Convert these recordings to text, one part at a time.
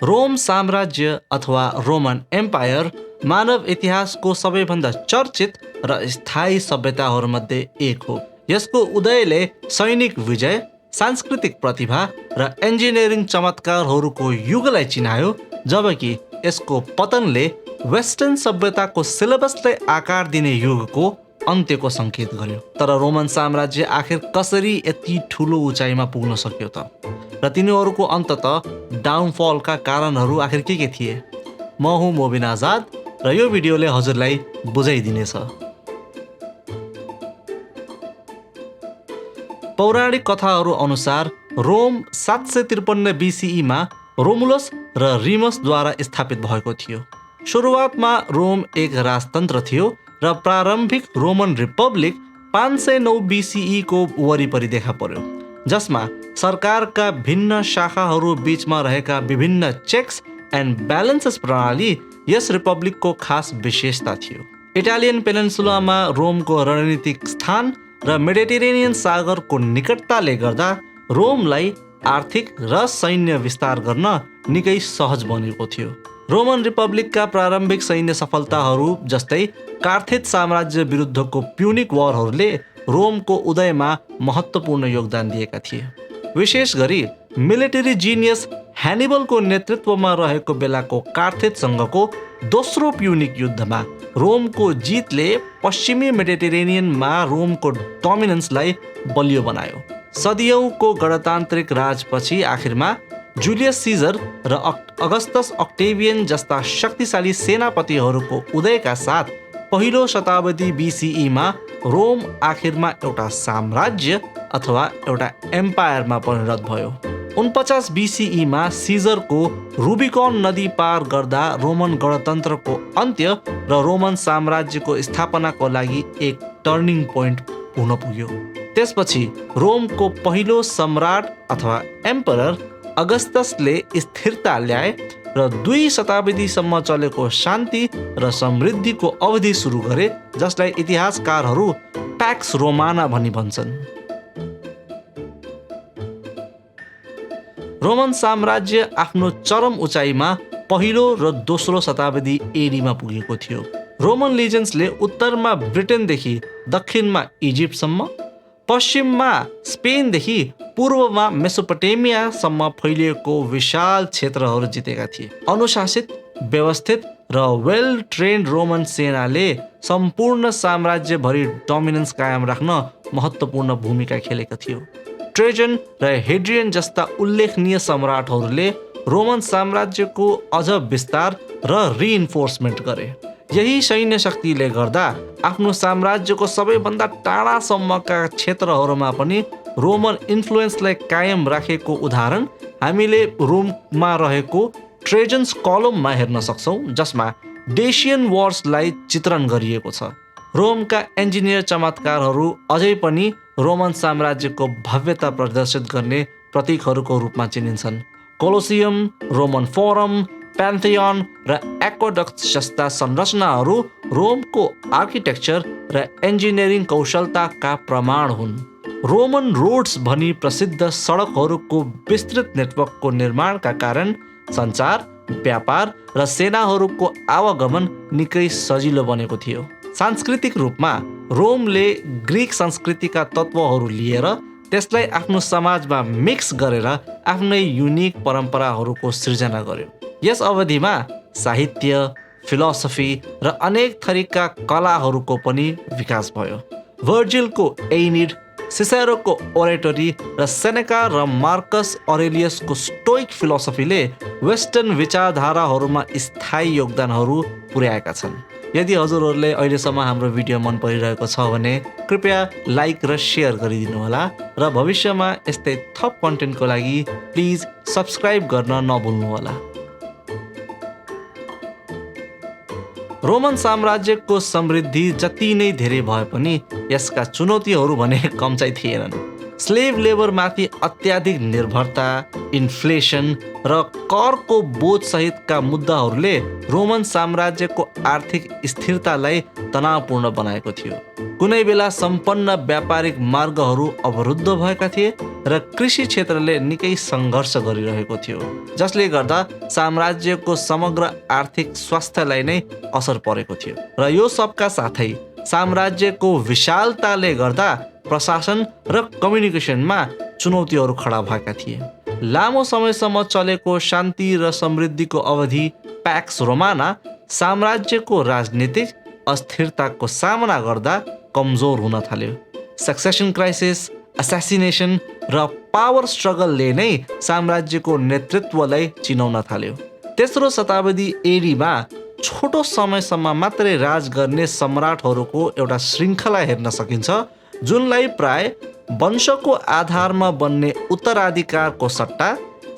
Rome साम्राज्य अथवा Roman empire मानव इतिहासको सबैभन्दा चर्चित र स्थायी सभ्यताहरूमध्ये एक हो। यसको उदयले सैनिक विजय, सांस्कृतिक प्रतिभा र इन्जिनियरिङ चमत्कारहरूको युगलाई चिनायो, जबकि यसको पतनले वेस्टर्न सभ्यताको सिलेबसलाई आकार दिने युगको अन्त्यको सङ्केत गर्यो। तर रोमन साम्राज्य आखिर कसरी यति ठुलो उचाइमा पुग्न सक्यो त? र तिनीहरूको अन्ततः डाउनफलका कारणहरू आखिर के थिए? म हुँ मोबिन आजाद र यो भिडियोले हजुरलाई बुझाइदिनेछ। पौराणिक कथाहरू अनुसार रोम 753 BCE रोमुलस र रिमसद्वारा स्थापित भएको थियो। सुरुवातमा रोम एक राजतन्त्र थियो र प्रारम्भिक रोमन रिपब्लिक 509 BCE को वरिपरि देखा पर्यो, जसमा सरकारका भिन्न शाखाहरू बीचमा रहेका विभिन्न चेक्स एन्ड ब्यालेन्सेस प्रणाली यस रिपब्लिकको खास विशेषता थियो। इटालियन पेनिन्सुलामा रोमको रणनीतिक स्थान र मेडिटेरेनियन सागरको निकटताले गर्दा रोमलाई आर्थिक र सैन्य विस्तार गर्न निकै सहज बनेको थियो। रोमन रिपब्लिकका प्रारम्भिक सैन्य सफलताहरू जस्तै कार्थेज साम्राज्य विरुद्धको प्युनिक वारहरूले रोमको उदयमा महत्त्वपूर्ण योगदान दिएका थिए। विशेष गरी मिलिटरी जिनियस ह्यानिबलको नेतृत्वमा रहेको बेलाको कार्थेजसँगको दोस्रो प्युनिक युद्धमा रोमको जितले पश्चिमी मेडिटेरेनियनमा रोमको डोमिनेन्सलाई बलियो बनायो। सदियौँको गणतान्त्रिक राजपछि आखिरमा जुलियस सिजर र अगस्टस अक्टेभियन जस्ता शक्तिशाली सेनापतिहरूको उदयका साथ पहिलो शताब्दी BCE रोम आखिरमा एउटा साम्राज्य अथवा एउटा एम्पायरमा परिणत भयो। 49 BCE सिजरको रुबिकन नदी पार गर्दा रोमन गणतन्त्रको अन्त्य र रोमन साम्राज्यको स्थापनाको लागि एक टर्निङ पोइन्ट हुन पुग्यो। त्यसपछि रोमको पहिलो सम्राट अथवा एम्परर अगस्टसले स्थिरता ल्याए र 2 शताब्दीसम्म चलेको शान्ति र समृद्धिको अवधि सुरु गरे, जसलाई इतिहासकारहरू प्याक्स रोमाना भनी भन्छन्। रोमन साम्राज्य आफ्नो चरम उचाइमा पहिलो र दोस्रो शताब्दी AD पुगेको थियो। रोमन लिजेन्सले उत्तरमा ब्रिटेनदेखि दक्षिणमा इजिप्टसम्म, पश्चिममा स्पेनदेखि पूर्वमा मेसोपोटेमियासम्म फैलिएको विशाल क्षेत्रहरू जितेका थिए। अनुशासित, व्यवस्थित र वेल ट्रेन्ड रोमन सेनाले सम्पूर्ण साम्राज्यभरि डोमिनेन्स कायम राख्न महत्त्वपूर्ण भूमिका खेलेको थियो। ट्रेजन र हेड्रियन जस्ता उल्लेखनीय सम्राटहरूले रोमन साम्राज्यको अझ विस्तार र रिइन्फोर्समेन्ट गरे। यही सैन्य शक्तिले गर्दा आफ्नो साम्राज्यको सबैभन्दा टाढासम्मका क्षेत्रहरूमा पनि रोमन इन्फ्लुएन्सलाई कायम राखेको उदाहरण हामीले रोममा रहेको ट्रेजन्स कलममा हेर्न सक्छौँ, जसमा डेसियन वार्सलाई चित्रण गरिएको छ। रोमका इन्जिनियर चमत्कारहरू अझै पनि रोमन साम्राज्यको भव्यता प्रदर्शित गर्ने प्रतीकहरूको रूपमा चिनिन्छन्। कोलोसियम, रोमन फोरम, प्यान्थियन र एक्वाडक्ट्स जस्ता संरचनाहरू रोमको आर्किटेक्चर र इन्जिनियरिङ कौशलताका प्रमाण हुन्। रोमन रोड्स भनी प्रसिद्ध सडकहरूको विस्तृत नेटवर्कको निर्माणका कारण सञ्चार, व्यापार र सेनाहरूको आवागमन निकै सजिलो बनेको थियो। सांस्कृतिक रूपमा रोमले ग्रिक संस्कृतिका तत्त्वहरू लिएर त्यसलाई आफ्नो समाजमा मिक्स गरेर आफ्नै युनिक परम्पराहरूको सृजना गर्यो। यस अवधिमा साहित्य, फिलोसफी र अनेक थरीका कलाहरूको पनि विकास भयो। भर्जिलको एनिड, सिसेरोको ओरेटरी र सेनेका र मार्कस अरेलियसको स्टोइक फिलोसफीले वेस्टर्न विचारधाराहरूमा स्थायी योगदानहरू पुर्याएका छन्। यदि हजुरहरूले अहिलेसम्म हाम्रो भिडियो मन परिरहेको छ भने कृपया लाइक र सेयर गरिदिनुहोला र भविष्यमा यस्तै थप कन्टेन्टको लागि प्लिज सब्स्क्राइब गर्न नभुल्नुहोला। रोमन साम्राज्यको समृद्धि जति नै धेरै भए पनि यसका चुनौतीहरू भने कम चाहिँ थिएनन्। स्लेभ लेबरमाथि अत्याधिक निर्भरता, इन्फ्लेसन र करको बोझ सहितका मुद्दाहरूले रोमन साम्राज्यको आर्थिक स्थिरतालाई तनावपूर्ण बनाएको थियो। कुनै बेला सम्पन्न व्यापारिक मार्गहरू अवरुद्ध भएका थिए र कृषि क्षेत्रले निकै सङ्घर्ष गरिरहेको थियो, जसले गर्दा साम्राज्यको समग्र आर्थिक स्वास्थ्यलाई नै असर परेको थियो। र यो सबका साथै साम्राज्यको विशालताले गर्दा प्रशासन र कम्युनिकेसनमा चुनौतीहरू खडा भएका थिए। लामो समयसम्म चलेको शान्ति र समृद्धिको अवधि प्याक्स रोमाना साम्राज्यको राजनीतिक अस्थिरताको सामना गर्दा कमजोर हुन थाल्यो। सक्सेसन क्राइसिस, एसासिनेसन र पावर स्ट्रगलले नै साम्राज्यको नेतृत्वलाई चिनाउन थाल्यो। तेस्रो शताब्दी एडीमा छोटो समयसम्म मात्रै राज गर्ने सम्राटहरूको एउटा श्रृङ्खला हेर्न सकिन्छ, जुनलाई प्राय वंशको आधारमा बन्ने उत्तराधिकारको सट्टा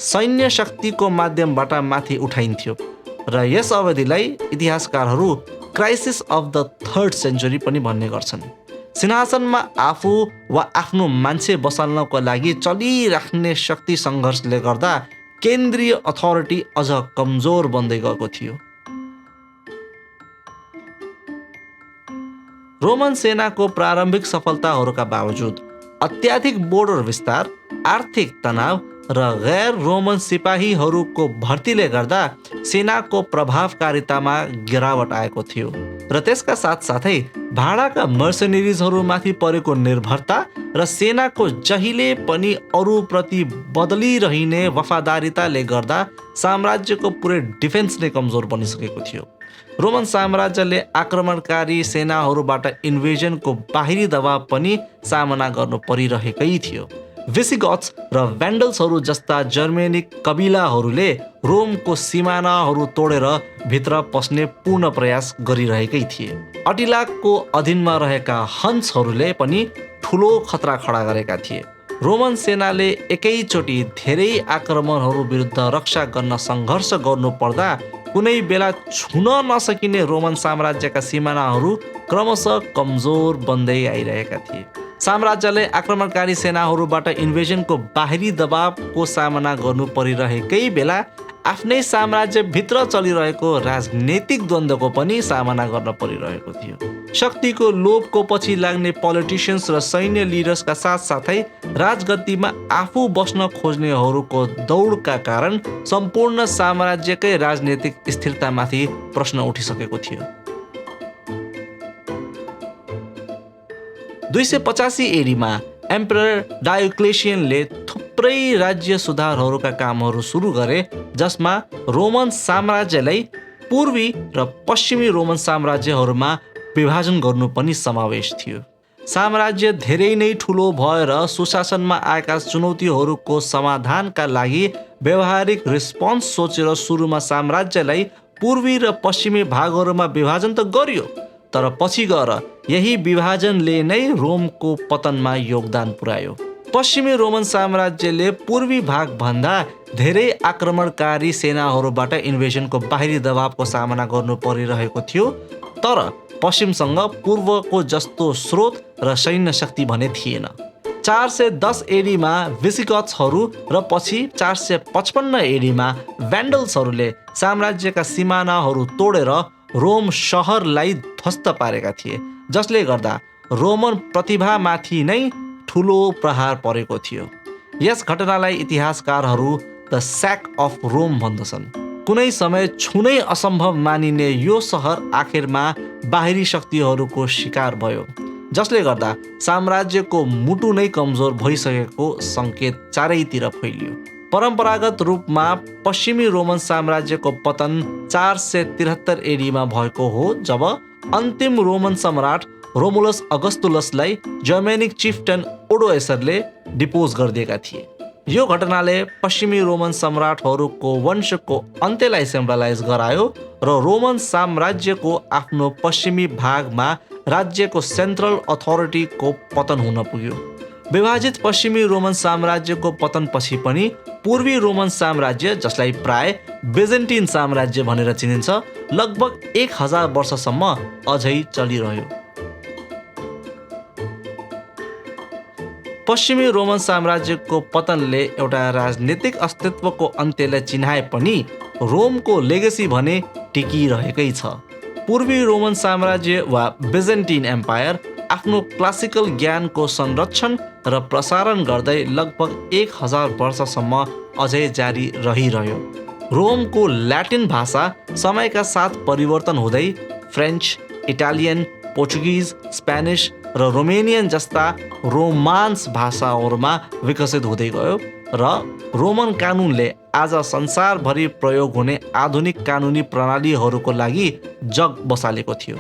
सैन्य शक्तिको माध्यमबाट माथि उठाइन्थ्यो। र यस अवधिलाई इतिहासकारहरू crisis of the third century पनि भन्ने गर्छन्। सिंहासनमा आफू वा आफ्नो मान्छे बसाल्नको लागि चलिराख्ने शक्ति सङ्घर्षले गर्दा केन्द्रीय अथोरिटी अझ कमजोर बन्दै गएको थियो। रोमन सेनाको प्रारम्भिक सफलताहरूका बावजुद अत्याधिक बोर्डर विस्तार, आर्थिक तनाव र गैर रोमन सिपाहीहरूको भर्तीले गर्दा सेनाको प्रभावकारितामा गिरावट आएको थियो र त्यसका साथसाथै भाडाका मर्सनेरिजहरूमाथि परेको निर्भरता र सेनाको जहिले पनि अरूप्रति बदलिरहने वफादारीताले गर्दा साम्राज्यको पुरै डिफेन्स नै कमजोर बनिसकेको थियो। रोमन साम्राज्यले आक्रमणकारी सेनाहरूबाट इन्भेजनको बाहिरी दबाव पनि सामना गर्नु परिरहेकै थियो। विसिगॉथ्स र भ्यान्डल्सहरू जस्ता जर्मेनिक कबिलाहरूले रोमको सिमानाहरू तोडेर भित्र पस्ने पूर्ण प्रयास गरिरहेकै थिए। अटिलाको अधीनमा रहेका हन्सहरूले पनि ठुलो खतरा खडा गरेका थिए। रोमन सेनाले एकैचोटि धेरै आक्रमणहरू विरुद्ध रक्षा गर्न सङ्घर्ष गर्नु पर्दा कुनै बेला छुन नसकिने रोमन साम्राज्यका सिमानाहरू क्रमशः कमजोर बन्दै आइरहेका थिए। साम्राज्यले आक्रमणकारी सेनाहरूबाट इन्भेजनको बाहिरी दबावको सामना गर्नु परिरहेकै बेला आफ्नै साम्राज्यभित्र चलिरहेको राजनैतिक द्वन्द्वको पनि सामना गर्न परिरहेको थियो। शक्तिको लोभको पछि लाग्ने पोलिटिसियन्स र सैन्य लिडर्सका साथसाथै राजगद्दीमा आफू बस्न खोज्नेहरूको दौडका कारण सम्पूर्ण साम्राज्यकै राजनैतिक स्थिरतामाथि प्रश्न उठिसकेको थियो। 285 एडीमा एम्परर डायोक्लेसियनले थुप्रै राज्य सुधारहरूका कामहरू सुरु गरे, जसमा रोमन साम्राज्यलाई पूर्वी र पश्चिमी रोमन साम्राज्यहरूमा विभाजन गर्नु पनि समावेश थियो। साम्राज्य धेरै नै ठुलो भएर सुशासनमा आएका चुनौतीहरूको समाधानका लागि व्यवहारिक रिस्पोन्स सोचेर सुरुमा साम्राज्यलाई पूर्वी र पश्चिमी भागहरूमा विभाजन त गरियो, तर पछि गएर यही विभाजनले नै रोमको पतनमा योगदान पुर्यायो। पश्चिमी रोमन साम्राज्यले पूर्वी भागभन्दा धेरै आक्रमणकारी सेनाहरूबाट इन्भेजनको बाहिरी दबावको सामना गर्नु परिरहेको थियो, तर पश्चिमसँग पूर्वको जस्तो स्रोत र सैन्य शक्ति भने थिएन। 410 एडीमा विसिगॉथ्सहरू र पछि 455 एडीमा भ्यान्डल्सहरूले साम्राज्यका सिमानाहरू तोडेर रोम सहरलाई ध्वस्त पारेका थिए, जसले गर्दा रोमन प्रतिभामाथि नै ठुलो प्रहार परेको थियो। यस घटनालाई इतिहासकारहरू द स्याक अफ रोम भन्दछन्। कुनै समय छुनै असम्भव मानिने यो सहर आखिरमा बाहिरी शक्तिहरूको शिकार भयो, जसले गर्दा साम्राज्यको मुटु नै कमजोर भइसकेको सङ्केत चारैतिर फैलियो। परम्परागत रूपमा पश्चिमी रोमन साम्राज्यको पतन 473 एडीमा भएको हो, जब अन्तिम रोमन सम्राट रोमुलस अगस्तुलसलाई जर्मेनिक चिफ्टन ओडोएसरले डिपोज गरिदिएका थिए। यो घटनाले पश्चिमी रोमन सम्राटहरूको वंशको अन्त्यलाई सिम्बलाइज गरायो र रोमन साम्राज्यको आफ्नो पश्चिमी भागमा राज्यको सेन्ट्रल अथोरिटीको पतन हुन पुग्यो। विभाजित पश्चिमी रोमन साम्राज्यको पतनपछि पनि पूर्वी रोमन साम्राज्य, जसलाई प्राय बेजेन्टिन साम्राज्य भनेर चिनिन्छ, लगभग 1000 वर्षसम्म अझै चलिरह्यो। पश्चिमी रोमन साम्राज्यको पतनले एउटा राजनीतिक अस्तित्वको अन्त्यलाई चिनाए पनि रोमको लेगेसी भने टिकिरहेकै छ। पूर्वी रोमन साम्राज्य वा बिजेन्टिन एम्पायर आफ्नो क्लासिकल ज्ञानको संरक्षण र प्रसारण गर्दै लगभग 1000 वर्षसम्म अझै जारी रहिरह्यो। रोमको ल्याटिन भाषा समयका साथ परिवर्तन हुँदै फ्रेन्च, इटालियन, पोर्चुगिज, स्पेनिस र रोमेनियन जस्ता रोमान्स भाषाहरूमा विकसित हुँदै गयो र रोमन कानुनले आज संसारभरि प्रयोग हुने आधुनिक कानुनी प्रणालीहरूको लागि जग बसालेको थियो।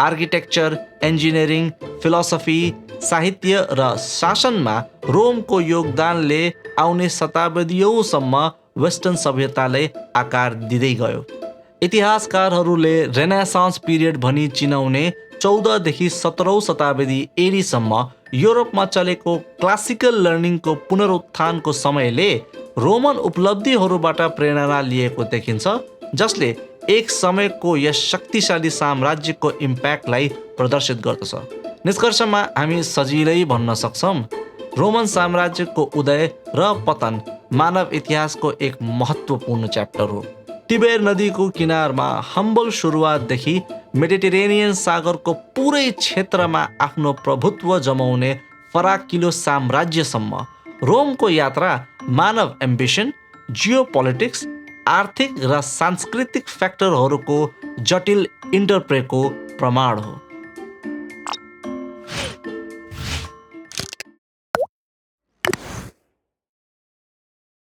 आर्किटेक्चर, इन्जिनियरिङ, फिलोसफी, साहित्य र शासनमा रोमको योगदानले आउने शताब्दीयौँसम्म वेस्टर्न सभ्यतालाई आकार दिँदै गयो। इतिहासकारहरूले रेनेसान्स पिरियड भनी चिनाउने 14 देखि 17औं शताब्दी एडीसम्म युरोपमा चलेको क्लासिकल लर्निङको पुनरुत्थानको समयले रोमन उपलब्धिहरूबाट प्रेरणा लिएको देखिन्छ, जसले एक समयको यस शक्तिशाली साम्राज्यको इम्प्याक्टलाई प्रदर्शित गर्दछ। निष्कर्षमा हामी सजिलै भन्न सक्छौँ, रोमन साम्राज्यको उदय र पतन मानव इतिहासको एक महत्त्वपूर्ण च्याप्टर हो। टिबेर नदीको किनारमा हम्बल सुरुवातदेखि मेडिटेरेनियन सागरको पुरै क्षेत्रमा आफ्नो प्रभुत्व जमाउने फराकिलो साम्राज्यसम्म रोमको यात्रा मानव एम्बिसन, जियोपोलिटिक्स, आर्थिक र सांस्कृतिक फ्याक्टरहरूको जटिल इन्टरप्लेको प्रमाण हो।